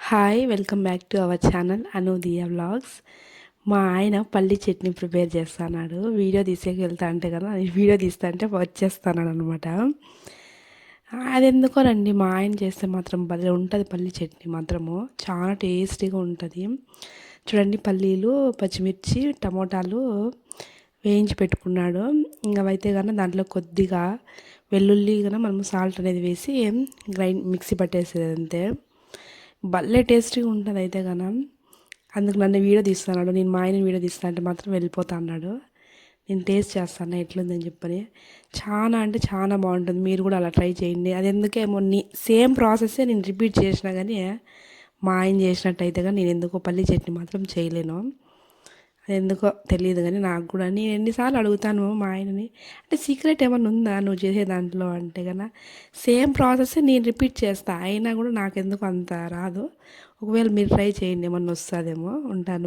Hi welcome back to our channel Anudiya vlogs. మా ఆయన పల్లి చట్నీ ప్రిపేర్ చేస్తున్నాడు. వీడియో తీసేకి వెళ్తా అంటే కదా, వీడియో తీస్తా అంటే వచ్చేస్తున్నాడు అనమాట. అది ఎందుకోనండి, మా ఆయన చేస్తే మాత్రం భలే ఉంటుంది. పల్లి చట్నీ మాత్రము చాలా టేస్టీగా ఉంటుంది. చూడండి, పల్లీలు, పచ్చిమిర్చి, టమోటాలు వేయించి పెట్టుకున్నాడు. ఇంకా అయితే కానీ దాంట్లో కొద్దిగా వెల్లుల్లి కన్నా మనం సాల్ట్ అనేది వేసి మిక్సీ పట్టేసేది అంతే. భలే టేస్టీగా ఉంటుంది అయితే కన్నా. అందుకు నన్ను వీడియో తీస్తున్నాడు. నేను మా ఆయన వీడియో తీస్తా అంటే మాత్రం వెళ్ళిపోతా అన్నాడు. నేను టేస్ట్ చేస్తాను ఎట్లుందని చెప్పని. చాలా అంటే చాలా బాగుంటుంది. మీరు కూడా అలా ట్రై చేయండి. అది ఎందుకేమో సేమ్ ప్రాసెస్సే నేను రిపీట్ చేసినా కానీ మా ఆయన చేసినట్టయితే కానీ నేను ఎందుకో పల్లి చట్నీ మాత్రం చేయలేను. అది ఎందుకో తెలియదు కానీ నాకు కూడా. నేను ఎన్నిసార్లు అడుగుతాను మా ఆయనని, అంటే సీక్రెట్ ఏమైనా ఉందా నువ్వు చేసే దాంట్లో అంటే కన్నా సేమ్ ప్రాసెస్ నేను రిపీట్ చేస్తా, అయినా కూడా నాకు ఎందుకు అంత రాదు. ఒకవేళ మీరు ట్రై చేయండి, ఏమన్నా వస్తుందేమో. ఉంటాను.